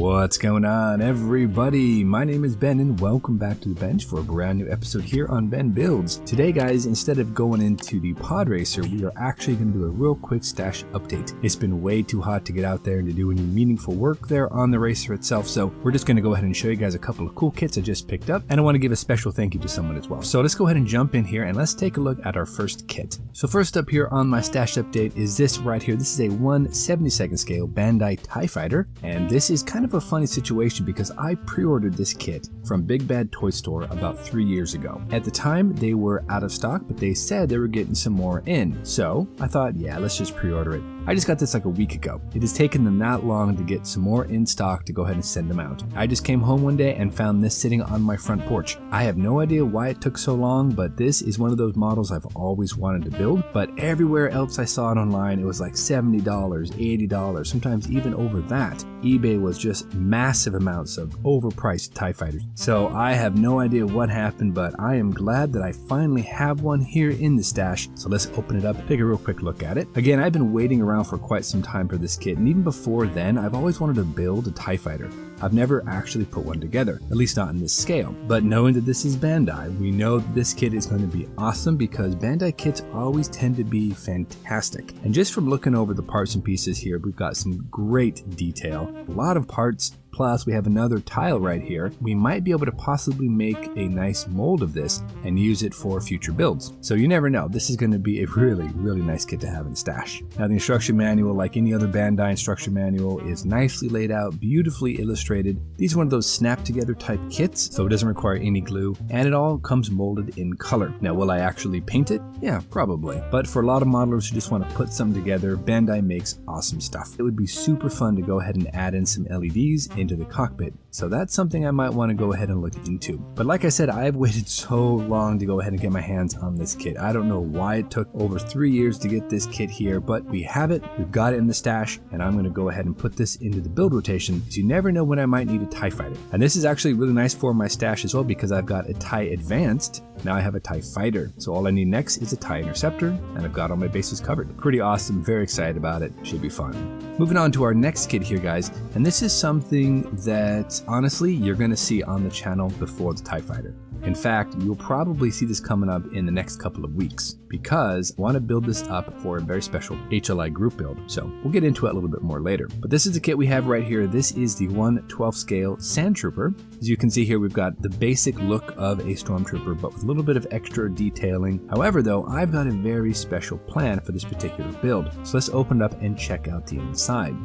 What's going on, everybody? My name is Ben and welcome back to the bench for a brand new episode here on Ben Builds. Today, guys, instead of going into the Podracer, we are actually going to do a real quick stash update. It's been way too hot to get out there and to do any meaningful work there on the racer itself, so we're just going to go ahead and show you guys a couple of cool kits I just picked up, and I want to give a special thank you to someone as well. So let's go ahead and jump in here and let's take a look at our first kit. So first up here on my stash update is this right here. This is a 1/72nd scale Bandai TIE Fighter, and this is kind of a funny situation because I pre-ordered this kit from Big Bad Toy Store about 3 years ago. At the time, they were out of stock, but they said they were getting some more in. So I thought, yeah, let's just pre-order it. I just got this like a week ago. It has taken them that long to get some more in stock to go ahead and send them out. I just came home one day and found this sitting on my front porch. I have no idea why it took so long, but this is one of those models I've always wanted to build. But everywhere else I saw it online, it was like $70, $80, sometimes even over that. eBay was just massive amounts of overpriced TIE Fighters. So I have no idea what happened, but I am glad that I finally have one here in the stash. So let's open it up and take a real quick look at it. Again, I've been waiting around for quite some time for this kit, and even before then, I've always wanted to build a TIE Fighter. I've never actually put one together, at least not in this scale. But knowing that this is Bandai, we know that this kit is going to be awesome because Bandai kits always tend to be fantastic. And just from looking over the parts and pieces here, we've got some great detail, a lot of parts. Plus, we have another tile right here. We might be able to possibly make a nice mold of this and use it for future builds. So you never know. This is going to be a really, really nice kit to have in the stash. Now, the instruction manual, like any other Bandai instruction manual, is nicely laid out, beautifully illustrated. These are one of those snap-together type kits, so it doesn't require any glue, and it all comes molded in color. Now, will I actually paint it? Yeah, probably. But for a lot of modelers who just want to put something together, Bandai makes awesome stuff. It would be super fun to go ahead and add in some LEDs into the cockpit. So that's something I might want to go ahead and look into. But like I said, I've waited so long to go ahead and get my hands on this kit. I don't know why it took over 3 years to get this kit here, but we have it, we've got it in the stash, and I'm going to go ahead and put this into the build rotation because you never know when I might need a TIE Fighter. And this is actually really nice for my stash as well because I've got a TIE Advanced. Now I have a TIE Fighter. So all I need next is a TIE Interceptor, and I've got all my bases covered. Pretty awesome, very excited about it, should be fun. Moving on to our next kit here, guys, and this is something that honestly you're going to see on the channel before the TIE Fighter. In fact, you'll probably see this coming up in the next couple of weeks because I want to build this up for a very special HLI group build. So we'll get into it a little bit more later. But this is the kit we have right here. This is the 1/12 scale Sand Trooper. As you can see here, we've got the basic look of a Stormtrooper, but with a little bit of extra detailing. However, though, I've got a very special plan for this particular build. So let's open it up and check out the inside.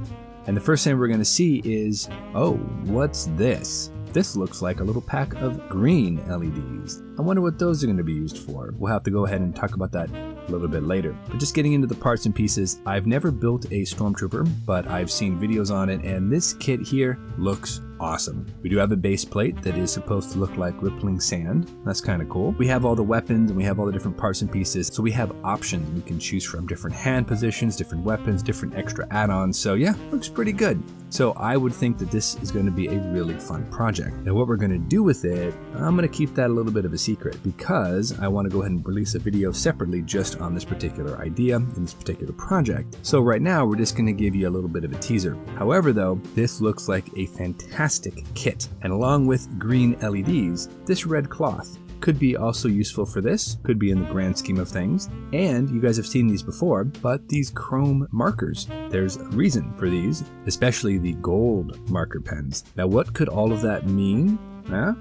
And the first thing we're going to see is, oh, what's this? This looks like a little pack of green LEDs. I wonder what those are going to be used for. We'll have to go ahead and talk about that a little bit later. But just getting into the parts and pieces, I've never built a Stormtrooper, but I've seen videos on it, and this kit here looks awesome. We do have a base plate that is supposed to look like rippling sand. That's kind of cool. We have all the weapons and we have all the different parts and pieces. So we have options we can choose from, different hand positions, different weapons, different extra add-ons. So yeah, looks pretty good. So I would think that this is going to be a really fun project. Now what we're going to do with it, I'm going to keep that a little bit of a secret because I want to go ahead and release a video separately just on this particular idea and this particular project. So right now we're just going to give you a little bit of a teaser. However though, this looks like a fantastic kit, and along with green LEDs, this red cloth could be also useful for this, could be in the grand scheme of things. And you guys have seen these before, but these chrome markers, there's a reason for these, especially the gold marker pens. Now what could all of that mean?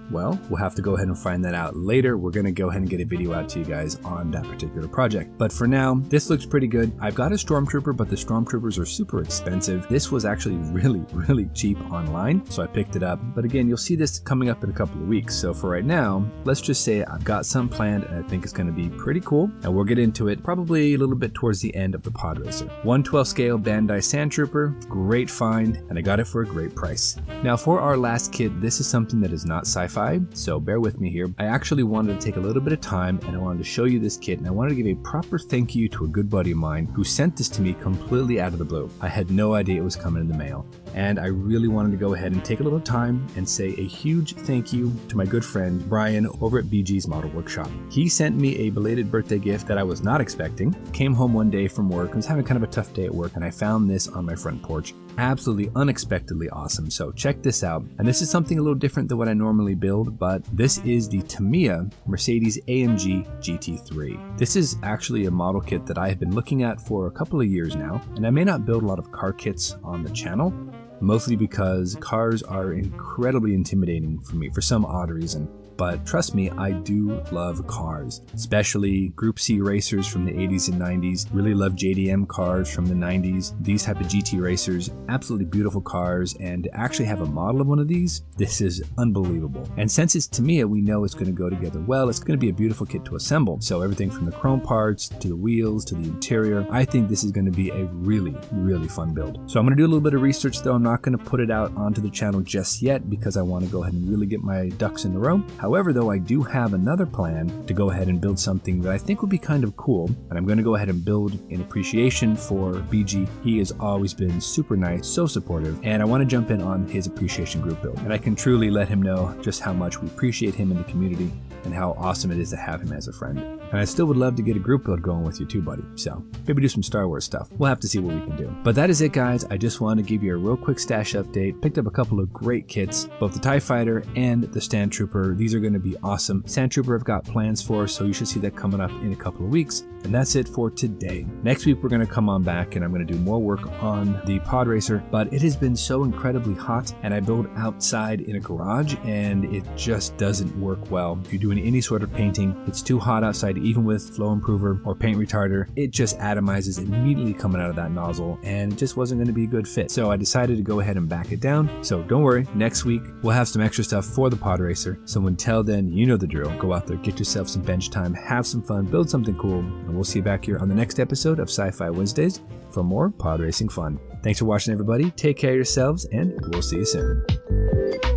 Well, we'll have to go ahead and find that out later. We're going to go ahead and get a video out to you guys on that particular project. But for now, this looks pretty good. I've got a Stormtrooper, but the Stormtroopers are super expensive. This was actually really, really cheap online, so I picked it up. But again, you'll see this coming up in a couple of weeks. So for right now, let's just say I've got some planned, and I think it's going to be pretty cool. And we'll get into it probably a little bit towards the end of the Podracer. 1/12 scale Bandai Sand Trooper, great find, and I got it for a great price. Now for our last kit, this is something that is not sci-fi, so bear with me here. I actually wanted to take a little bit of time and I wanted to show you this kit, and I wanted to give a proper thank you to a good buddy of mine who sent this to me completely out of the blue. I had no idea it was coming in the mail, And I really wanted to go ahead and take a little time and say a huge thank you to my good friend Brian over at BG's Model Workshop. He sent me a belated birthday gift that I was not expecting. Came home one day from work, I was having kind of a tough day at work, and I found this on my front porch. Absolutely unexpectedly awesome. So check this out. And this is something a little different than what I normally build, but this is the Tamiya Mercedes-AMG GT3. This is actually a model kit that I have been looking at for a couple of years now, and I may not build a lot of car kits on the channel, mostly because cars are incredibly intimidating for me for some odd reason. But trust me, I do love cars, especially Group C racers from the 80s and 90s. Really love JDM cars from the 90s. These type of GT racers, absolutely beautiful cars, and to actually have a model of one of these, this is unbelievable. And since it's Tamiya, we know it's going to go together well. It's going to be a beautiful kit to assemble. So everything from the chrome parts to the wheels to the interior, I think this is going to be a really, really fun build. So I'm going to do a little bit of research though. I'm not going to put it out onto the channel just yet because I want to go ahead and really get my ducks in a row. However, though, I do have another plan to go ahead and build something that I think would be kind of cool, and I'm going to go ahead and build in appreciation for BG. He has always been super nice, so supportive, and I want to jump in on his appreciation group build, and I can truly let him know just how much we appreciate him in the community and how awesome it is to have him as a friend. And I still would love to get a group build going with you too, buddy. So maybe do some Star Wars stuff. We'll have to see what we can do. But that is it, guys. I just wanted to give you a real quick stash update. Picked up a couple of great kits, both the TIE Fighter and the Stand Trooper. These are going to be awesome. Sand Trooper I've got plans for, so you should see that coming up in a couple of weeks. And that's it for today. Next week, we're going to come on back and I'm going to do more work on the Podracer, but it has been so incredibly hot and I build outside in a garage and it just doesn't work well. If you're doing any sort of painting, it's too hot outside, even with flow improver or paint retarder, it just atomizes immediately coming out of that nozzle and it just wasn't going to be a good fit. So I decided to go ahead and back it down. So don't worry, next week we'll have some extra stuff for the Podracer. So until then, you know the drill. Go out there, get yourself some bench time, have some fun, build something cool, and we'll see you back here on the next episode of Sci-Fi Wednesdays for more pod racing fun. Thanks for watching, everybody. Take care of yourselves, and we'll see you soon.